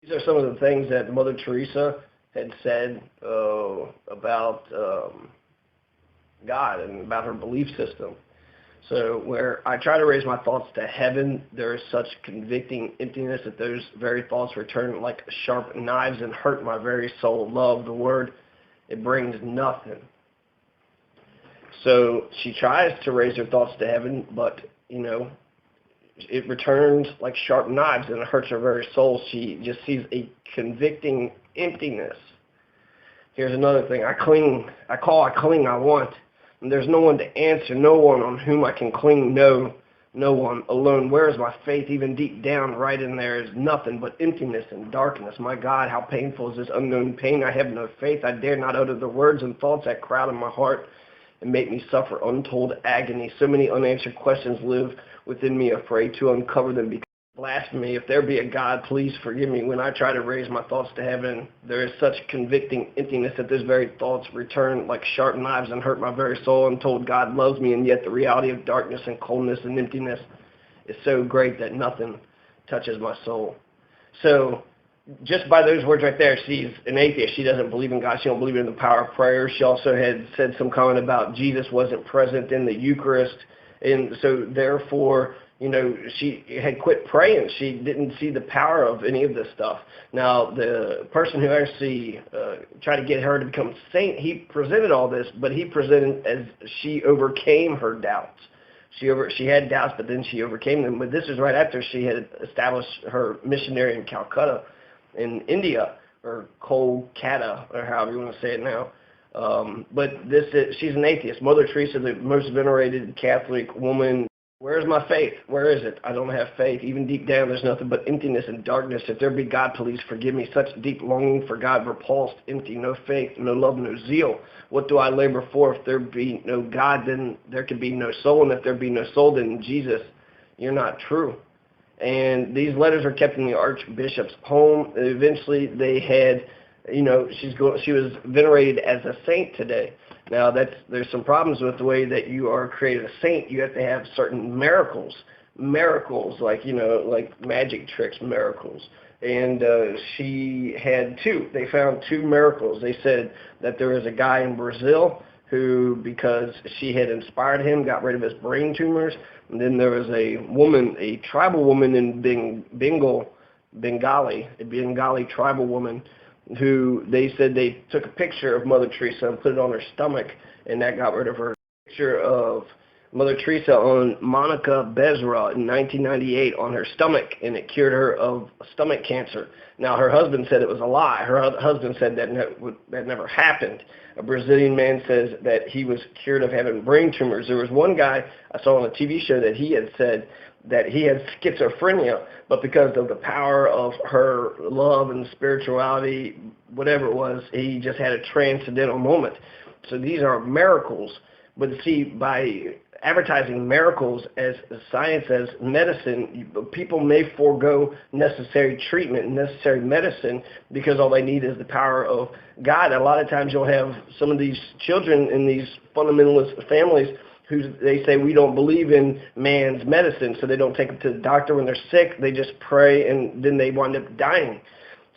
These are some of the things that Mother Teresa had said about God and about her belief system. So where I try to raise my thoughts to heaven, there is such convicting emptiness that those very thoughts return like sharp knives and hurt my very soul. Love the word, it brings nothing. So she tries to raise her thoughts to heaven, but, it returns like sharp knives and it hurts her very soul. She just sees a convicting emptiness. Here's another thing. I cling, I want. And there's no one to answer, no one on whom I can cling, no one alone. Where is my faith? Even deep down, right in there is nothing but emptiness and darkness. My God, how painful is this unknown pain? I have no faith. I dare not utter the words and thoughts that crowd in my heart and make me suffer untold agony. So many unanswered questions live within me, afraid to uncover them because of blasphemy. If there be a God, please forgive me. When I try to raise my thoughts to heaven, there is such convicting emptiness that those very thoughts return like sharp knives and hurt my very soul. I'm told God loves me, and yet the reality of darkness and coldness and emptiness is so great that nothing touches my soul. So just by those words right there, she's an atheist. She doesn't believe in God. She don't believe in the power of prayer. She also had said some comment about Jesus wasn't present in the Eucharist. And so therefore, she had quit praying. She didn't see the power of any of this stuff. Now, the person who actually tried to get her to become a saint, he presented all this, but he presented as she overcame her doubts. She had doubts, but then she overcame them. But this is right after she had established her missionary in Calcutta in India, or Kolkata, or however you want to say it now. But she's an atheist. Mother Teresa, the most venerated Catholic woman. Where's my faith? Where is it? I don't have faith. Even deep down, there's nothing but emptiness and darkness. If there be God, please forgive me. Such deep longing for God, repulsed, empty, no faith, no love, no zeal. What do I labor for? If there be no God, then there can be no soul. And if there be no soul, then Jesus, you're not true. And these letters are kept in the Archbishop's home. Eventually, they had, she was venerated as a saint today. Now, there's some problems with the way that you are created a saint. You have to have certain miracles, like magic tricks, miracles. And she had two. They found two miracles. They said that there was a guy in Brazil who, because she had inspired him, got rid of his brain tumors. And then there was a woman, a tribal woman in Bengali, a Bengali tribal woman, who they said they took a picture of Mother Teresa and put it on her stomach, and that got rid of her. Picture of Mother Teresa on Monica Bezra in 1998 on her stomach, and it cured her of stomach cancer. Now, her husband said it was a lie. Her husband said that never happened. A Brazilian man says that he was cured of having brain tumors. There was one guy I saw on a TV show that he had said that he had schizophrenia, but because of the power of her love and spirituality, whatever it was, he just had a transcendental moment. So these are miracles. But see, by advertising miracles as science, as medicine, people may forego necessary treatment, necessary medicine, because all they need is the power of God. A lot of times you'll have some of these children in these fundamentalist families who they say, we don't believe in man's medicine, so they don't take them to the doctor when they're sick. They just pray, and then they wind up dying.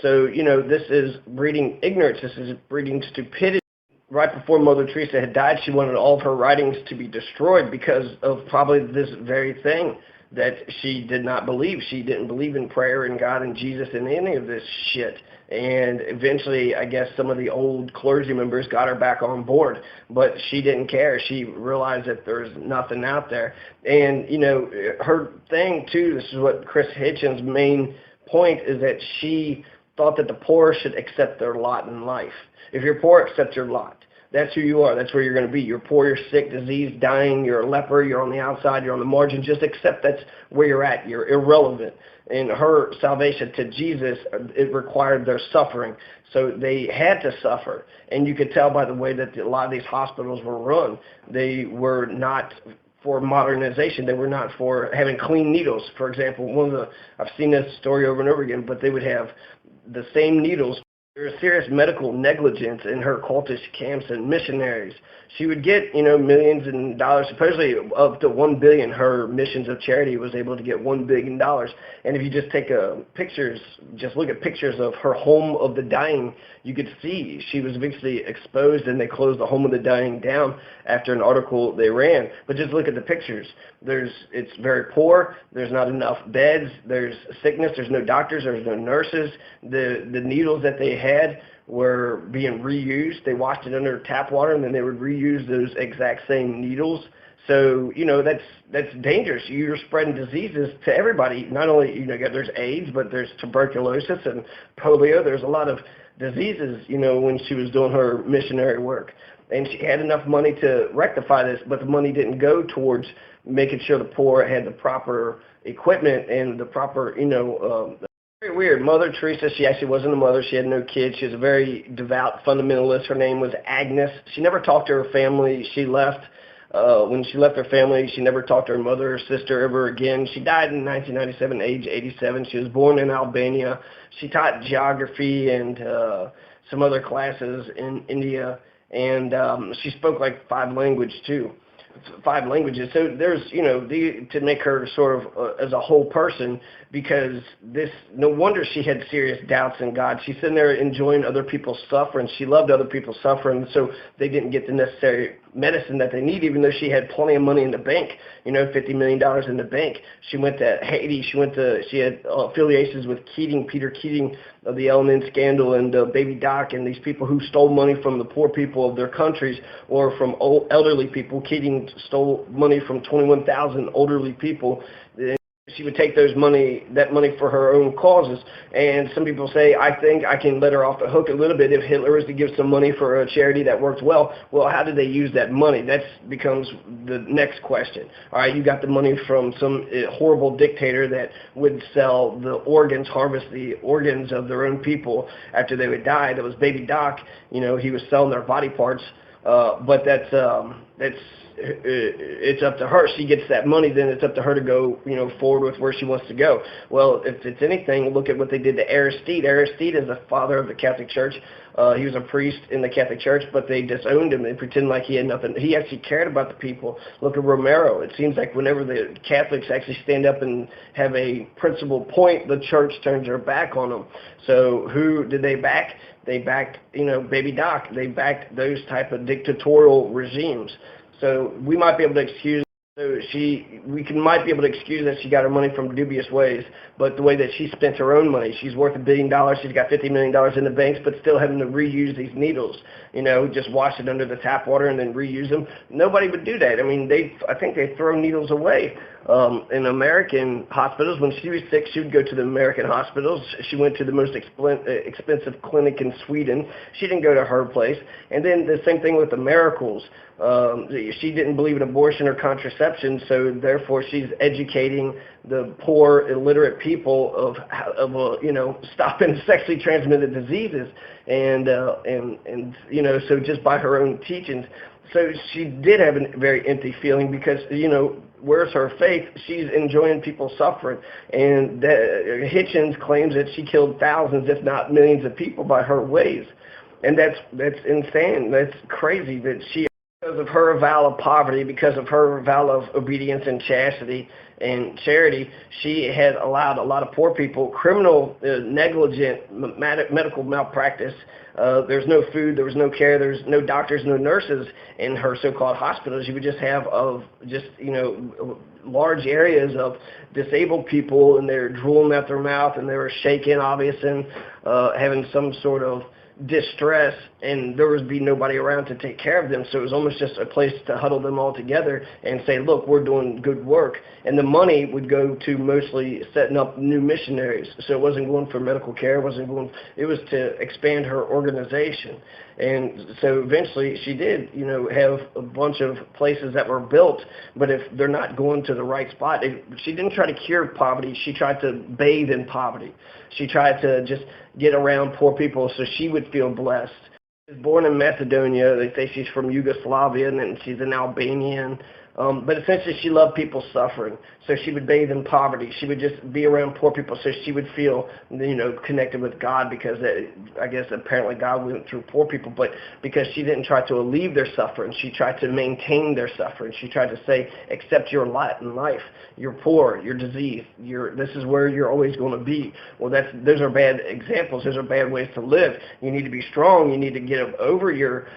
So, this is breeding ignorance. This is breeding stupidity. Right before Mother Teresa had died, she wanted all of her writings to be destroyed because of probably this very thing that she did not believe. She didn't believe in prayer and God and Jesus and any of this shit. And eventually, I guess some of the old clergy members got her back on board, but she didn't care. She realized that there's nothing out there. And, her thing, too, this is what Chris Hitchens' main point is, that she thought that the poor should accept their lot in life. If you're poor, accept your lot. That's who you are. That's where you're going to be. You're poor, you're sick, diseased, dying, you're a leper, you're on the outside, you're on the margin. Just accept that's where you're at. You're irrelevant. And her salvation to Jesus, it required their suffering. So they had to suffer. And you could tell by the way that a lot of these hospitals were run. They were not for modernization. They were not for having clean needles. For example, I've seen this story over and over again, but they would have the same needles There was serious medical negligence in her cultist camps and missionaries. She would get, millions in dollars, supposedly up to 1 billion. Her missions of charity was able to get $1 billion. And if you just take pictures, just look at pictures of her home of the dying, you could see she was eventually exposed, and they closed the home of the dying down after an article they ran. But just look at the pictures. It's very poor. There's not enough beds. There's sickness. There's no doctors. There's no nurses. The needles that they had were being reused. They washed it under tap water, and then they would reuse those exact same needles. So, that's dangerous. You're spreading diseases to everybody. Not only, there's AIDS, but there's tuberculosis and polio. There's a lot of diseases, when she was doing her missionary work. And she had enough money to rectify this, but the money didn't go towards making sure the poor had the proper equipment and the proper, very weird. Mother Teresa, she actually wasn't a mother. She had no kids. She was a very devout fundamentalist. Her name was Agnes. She never talked to her family. She left. When she left her family, she never talked to her mother or sister ever again. She died in 1997, age 87. She was born in Albania. She taught geography and some other classes in India, and she spoke like 5 languages too. 5 languages. So there's, to make her sort of as a whole person, because no wonder she had serious doubts in God. She's sitting there enjoying other people's suffering. She loved other people's suffering, so they didn't get the necessary medicine that they need, even though she had plenty of money in the bank, $50 million in the bank. She went to Haiti. She had affiliations with Peter Keating of the L&N scandal, and Baby Doc, and these people who stole money from the poor people of their countries or from elderly people. Keating stole money from 21,000 elderly people. She would take that money for her own causes. And some people say, I think I can let her off the hook a little bit if Hitler was to give some money for a charity that worked well. Well, how did they use that money? That becomes the next question. All right, you got the money from some horrible dictator that would sell the organs, harvest the organs of their own people after they would die. That was Baby Doc. He was selling their body parts. But it's up to her. She gets that money, then it's up to her to go, forward with where she wants to go. Well, if it's anything, look at what they did to Aristide. Aristide is the father of the Catholic Church. He was a priest in the Catholic Church, but they disowned him. They pretended like he had nothing. He actually cared about the people. Look at Romero. It seems like whenever the Catholics actually stand up and have a principled point, the church turns their back on them. So who did they back? They backed, Baby Doc. They backed those type of dictatorial regimes. So we might be able to excuse. Might be able to excuse that she got her money from dubious ways, but the way that she spent her own money, she's worth $1 billion. She's got $50 million in the banks, but still having to reuse these needles. Just wash it under the tap water and then reuse them. Nobody would do that. I mean, I think they throw needles away. In American hospitals, when she was sick, she would go to the American hospitals. She went to the most expensive clinic in Sweden. She didn't go to her place. And then the same thing with the miracles. She didn't believe in abortion or contraception, so therefore she's educating the poor, illiterate people of stopping sexually transmitted diseases, and so just by her own teachings. So she did have a very empty feeling because, where's her faith? She's enjoying people suffering. And Hitchens claims that she killed thousands, if not millions of people by her ways. And that's insane. That's crazy that she, because of her vow of poverty, because of her vow of obedience and chastity and charity, she had allowed a lot of poor people, criminal, negligent medical malpractice. There's no food, there was no care, there's no doctors, no nurses in her so-called hospitals. You would just have large areas of disabled people, and they're drooling out their mouth, and they were shaking, obvious, and having some sort of distress, and there would be nobody around to take care of them. So it was almost just a place to huddle them all together and say, look, we're doing good work. And the money would go to mostly setting up new missionaries. So it wasn't going for medical care, it was to expand her organization. And so eventually she did, have a bunch of places that were built, but if they're not going to the right spot, she didn't try to cure poverty, she tried to bathe in poverty. She tried to just get around poor people so she would feel blessed. She was born in Macedonia. They say she's from Yugoslavia, and then she's an Albanian. But essentially, she loved people suffering, so she would bathe in poverty. She would just be around poor people, so she would feel, connected with God, because I guess apparently God went through poor people. But because she didn't try to alleviate their suffering, she tried to maintain their suffering. She tried to say, accept your lot in life. You're poor, you're diseased, this is where you're always going to be. Well, those are bad examples. Those are bad ways to live. You need to be strong. You need to get over your,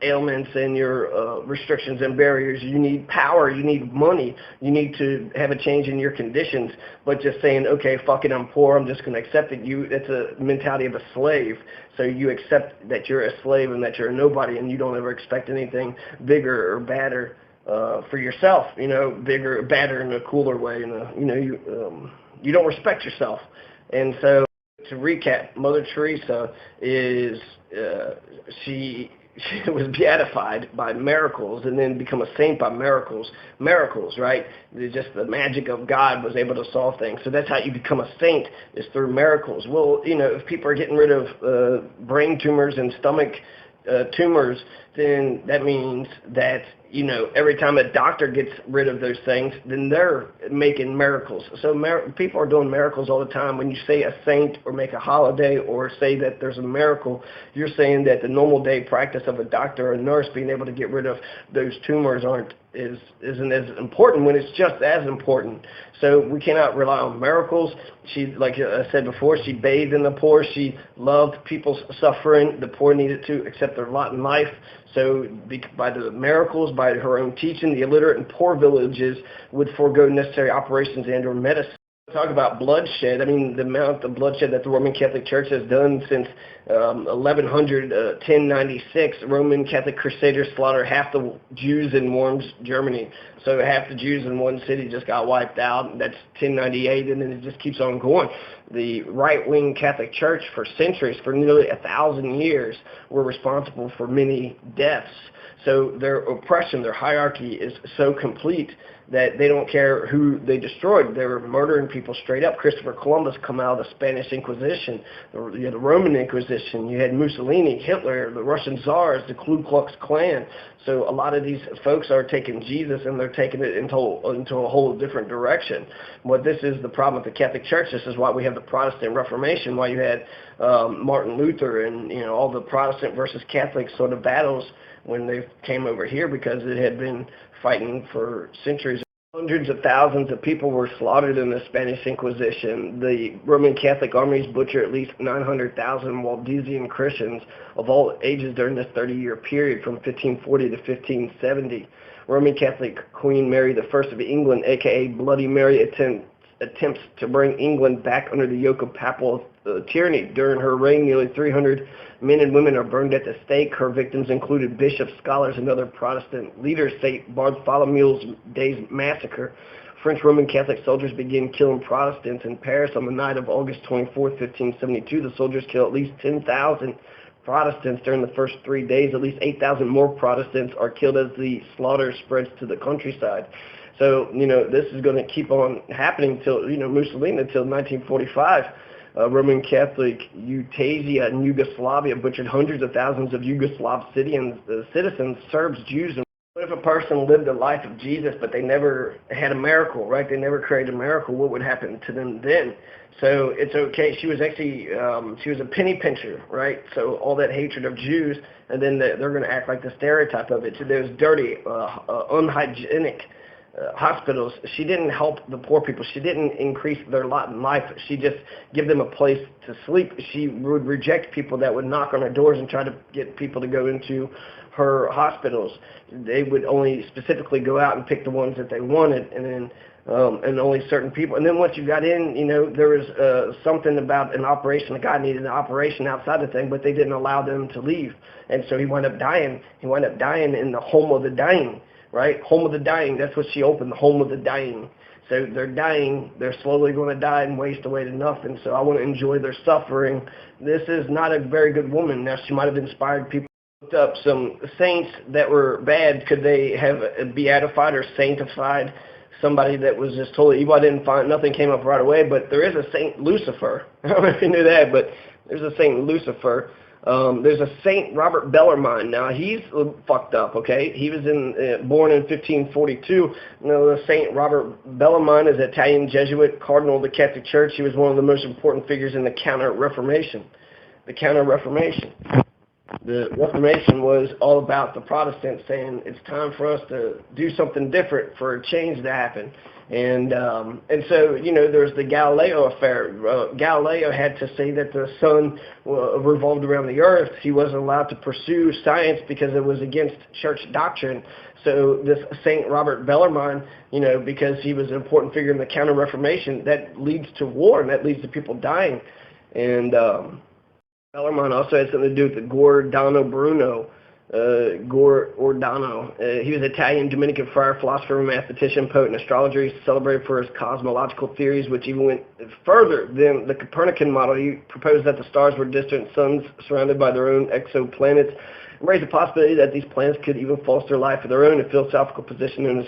ailments and your restrictions and barriers. You need power. You need money. You need to have a change in your conditions. But just saying, okay, fuck it, I'm poor, I'm just going to accept it. That's a mentality of a slave. So you accept that you're a slave and that you're a nobody, and you don't ever expect anything bigger or badder for yourself. Bigger or badder in a cooler way. You don't respect yourself. And so, to recap, Mother Teresa is she was beatified by miracles and then become a saint by miracles. Miracles, right? Just the magic of God was able to solve things. So that's how you become a saint, is through miracles. Well, if people are getting rid of brain tumors and stomach tumors, then that means that every time a doctor gets rid of those things, then they're making miracles. So people are doing miracles all the time. When you say a saint or make a holiday or say that there's a miracle, you're saying that the normal day practice of a doctor or a nurse being able to get rid of those tumors isn't as important, when it's just as important. So we cannot rely on miracles. She, like I said before, she bathed in the poor. She loved people's suffering. The poor needed to accept their lot in life. So by the miracles, by her own teaching, the illiterate and poor villages would forego necessary operations and or medicine. Talk about bloodshed. I mean, the amount of bloodshed that the Roman Catholic Church has done since 1096. Roman Catholic Crusaders slaughtered half the Jews in Worms, Germany. So half the Jews in one city just got wiped out. That's 1098, and then it just keeps on going. The right-wing Catholic Church for centuries, for nearly 1,000 years, were responsible for many deaths. So their oppression, their hierarchy is so complete that they don't care who they destroyed. They were murdering people straight up. Christopher Columbus come out of the Spanish Inquisition. You had the Roman Inquisition. You had Mussolini, Hitler, the Russian Tsars, the Ku Klux Klan. So a lot of these folks are taking Jesus and they're taking it into a whole different direction. But this is the problem with the Catholic Church. This is why we have the Protestant Reformation, why you had Martin Luther and all the Protestant versus Catholic sort of battles when they came over here, because it had been fighting for centuries. Hundreds of thousands of people were slaughtered in the Spanish Inquisition. The Roman Catholic armies butchered at least 900,000 Waldensian Christians of all ages during this 30-year period from 1540 to 1570. Roman Catholic Queen Mary I of England, a.k.a. Bloody Mary, attempts to bring England back under the yoke of papal tyranny. During her reign, nearly 300 men and women are burned at the stake. Her victims included bishops, scholars, and other Protestant leaders. St. Bartholomew's Day's massacre. French Roman Catholic soldiers began killing Protestants in Paris on the night of August 24, 1572. The soldiers killed at least 10,000 Protestants during the first 3 days. At least 8,000 more Protestants are killed as the slaughter spreads to the countryside. So, this is going to keep on happening till, Mussolini, until 1945. Roman Catholic Eutasia and Yugoslavia butchered hundreds of thousands of Yugoslav citizens, Serbs, Jews. And what if a person lived a life of Jesus, but they never had a miracle, right? They never created a miracle. What would happen to them then? So it's okay. She was actually, she was a penny pincher, right? So all that hatred of Jews, and then they're going to act like the stereotype of it. So there's dirty, unhygienic hospitals. She didn't help the poor people. She didn't increase their lot in life. She just give them a place to sleep. She would reject people that would knock on her doors and try to get people to go into her hospitals. They would only specifically go out and pick the ones that they wanted, and then and only certain people. And then once you got in, there was something about an operation. The guy needed an operation outside the thing, but they didn't allow them to leave. And so he wound up dying. He wound up dying in the home of the dying. Right? Home of the dying. That's what she opened, the home of the dying. So they're dying. They're slowly going to die and waste away to nothing. So I want to enjoy their suffering. This is not a very good woman. Now, she might have inspired people. Looked up some saints that were bad. Could they have beatified or sanctified somebody that was just totally evil? I didn't find, nothing came up right away, but there is a Saint Lucifer. I don't know if you knew that, but there's a Saint Lucifer. There's a Saint Robert Bellarmine. Now, he's fucked up, okay? He was born in 1542. You know, the Saint Robert Bellarmine is an Italian Jesuit cardinal of the Catholic Church. He was one of the most important figures in the Counter-Reformation. The Counter-Reformation. The Reformation was all about the Protestants saying it's time for us to do something different, for a change to happen. And so, you know, there's the Galileo affair. Galileo had to say that the sun revolved around the earth. He wasn't allowed to pursue science because it was against church doctrine. So this St. Robert Bellarmine, you know, because he was an important figure in the Counter-Reformation, that leads to war and that leads to people dying. And Bellarmine also had something to do with the Giordano Bruno. Giordano. He was an Italian Dominican friar, philosopher, mathematician, poet, and astrologer. He's celebrated for his cosmological theories, which even went further than the Copernican model. He proposed that the stars were distant suns surrounded by their own exoplanets, and raised the possibility that these planets could even foster life of their own, a philosophical position known as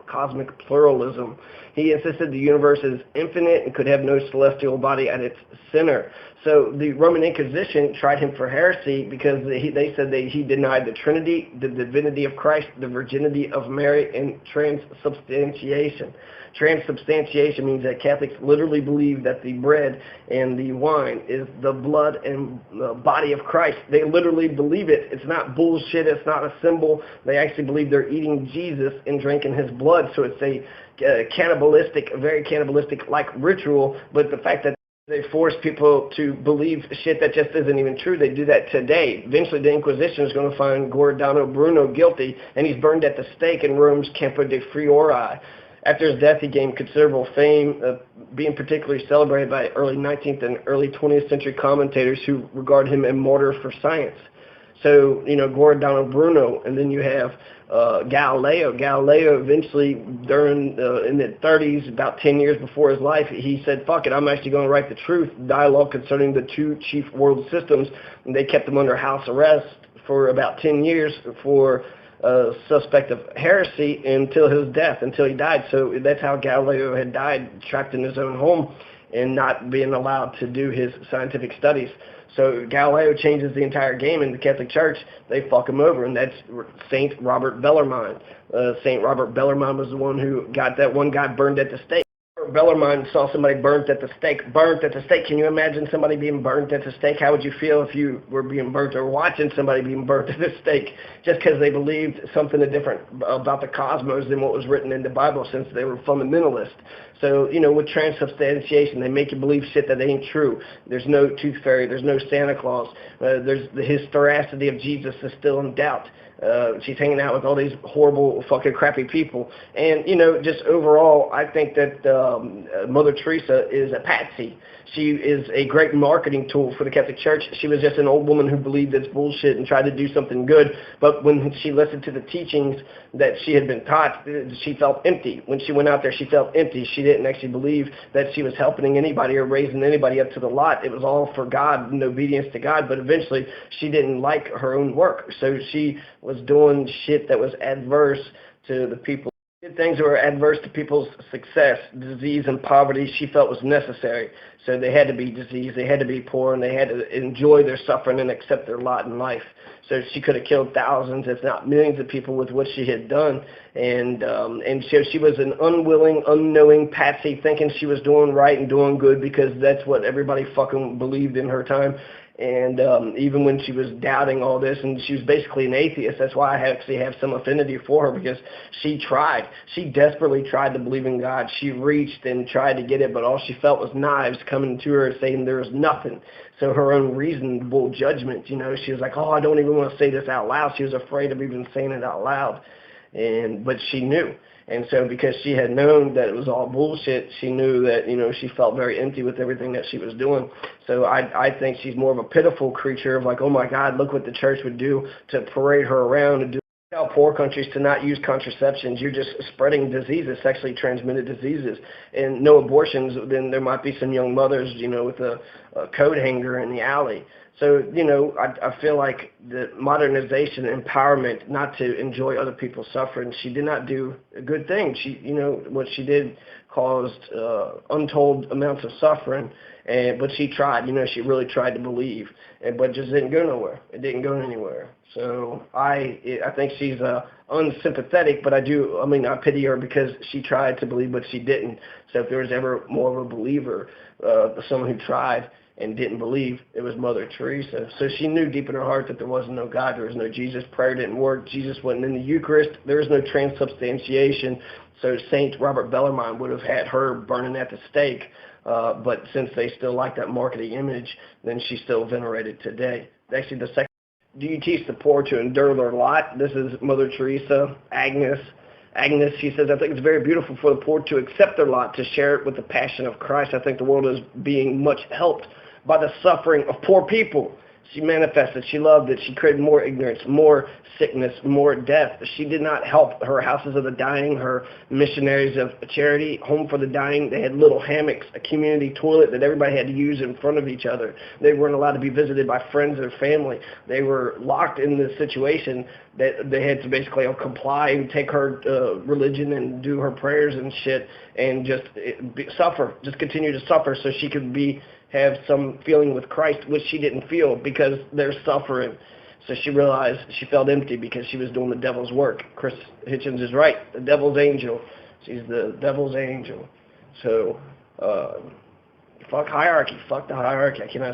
cosmic pluralism. He insisted the universe is infinite and could have no celestial body at its center. So the Roman Inquisition tried him for heresy because they said that he denied the Trinity, the divinity of Christ, the virginity of Mary, and transubstantiation. Transubstantiation means that Catholics literally believe that the bread and the wine is the blood and the body of Christ. They literally believe it. It's not bullshit. It's not a symbol. They actually believe they're eating Jesus and drinking his blood. So it's a cannibalistic, very cannibalistic-like ritual. But the fact that they force people to believe shit that just isn't even true. They do that today. Eventually, the Inquisition is going to find Giordano Bruno guilty, and he's burned at the stake in Rome's Campo de' Fiori. After his death, he gained considerable fame, being particularly celebrated by early 19th and early 20th century commentators who regard him a martyr for science. So, you know, Giordano Bruno, and then you have Galileo. Galileo eventually, in the 30s, about 10 years before his life, he said, fuck it, I'm actually going to write the truth, dialogue concerning the two chief world systems, and they kept him under house arrest for about 10 years for suspect of heresy until his death, until he died. So that's how Galileo had died, trapped in his own home and not being allowed to do his scientific studies. So Galileo changes the entire game in the Catholic Church. They fuck him over, and that's Saint Robert Bellarmine. Saint Robert Bellarmine was the one who got that one guy burned at the stake. Bellarmine saw somebody burnt at the stake. Burnt at the stake. Can you imagine somebody being burnt at the stake? How would you feel if you were being burnt or watching somebody being burnt at the stake just because they believed something different about the cosmos than what was written in the Bible, since they were fundamentalists? So, you know, with transubstantiation, they make you believe shit that ain't true. There's no tooth fairy. There's no Santa Claus. There's the historicity of Jesus is still in doubt. She's hanging out with all these horrible, fucking crappy people. And, you know, just overall, I think that Mother Teresa is a patsy. She is a great marketing tool for the Catholic Church. She was just an old woman who believed this bullshit and tried to do something good. But when she listened to the teachings that she had been taught, she felt empty. When she went out there, she felt empty. She didn't actually believe that she was helping anybody or raising anybody up to the lot. It was all for God and obedience to God. But eventually, she didn't like her own work. So she was doing shit that was adverse to the people. Did things that were adverse to people's success, disease and poverty, she felt was necessary. So they had to be diseased, they had to be poor, and they had to enjoy their suffering and accept their lot in life. So she could have killed thousands, if not millions of people with what she had done. And so she was an unwilling, unknowing patsy, thinking she was doing right and doing good because that's what everybody fucking believed in her time. And even when she was doubting all this, and she was basically an atheist, that's why I actually have some affinity for her, because she tried. She desperately tried to believe in God. She reached and tried to get it, but all she felt was knives coming to her saying there was nothing. So her own reasonable judgment, you know, she was like, oh, I don't even want to say this out loud. She was afraid of even saying it out loud. But she knew. And so because she had known that it was all bullshit, she knew that, you know, she felt very empty with everything that she was doing. So I think she's more of a pitiful creature of like, oh my God, look what the church would do to parade her around and tell poor countries to not use contraceptions. You're just spreading diseases, sexually transmitted diseases. And no abortions, then there might be some young mothers, you know, with a coat hanger in the alley. So, you know, I feel like the modernization, empowerment, not to enjoy other people's suffering, she did not do a good thing. She, you know, what she did caused untold amounts of suffering. But she tried, she really tried to believe, but just didn't go nowhere. It didn't go anywhere. So I think she's unsympathetic, but I pity her because she tried to believe, but she didn't. So if there was ever more of a believer, someone who tried and didn't believe, it was Mother Teresa. So she knew deep in her heart that there was no God, there was no Jesus. Prayer didn't work. Jesus wasn't in the Eucharist. There was no transubstantiation. So Saint Robert Bellarmine would have had her burning at the stake. But since they still like that marketing image, then she's still venerated today. Actually, the second, do you teach the poor to endure their lot? This is Mother Teresa, Agnes. Agnes, she says, I think it's very beautiful for the poor to accept their lot, to share it with the passion of Christ. I think the world is being much helped by the suffering of poor people. She manifested, she loved it, she created more ignorance, more sickness, more death. She did not help her houses of the dying, her missionaries of charity, home for the dying. They had little hammocks, a community toilet that everybody had to use in front of each other. They weren't allowed to be visited by friends or family. They were locked in this situation that they had to basically comply and take her religion and do her prayers and shit and just suffer, just continue to suffer so she could have some feeling with Christ, which she didn't feel because they're suffering. So she realized she felt empty because she was doing the devil's work. Chris Hitchens is right. The devil's angel. She's the devil's angel. So, fuck hierarchy. Fuck the hierarchy. I cannot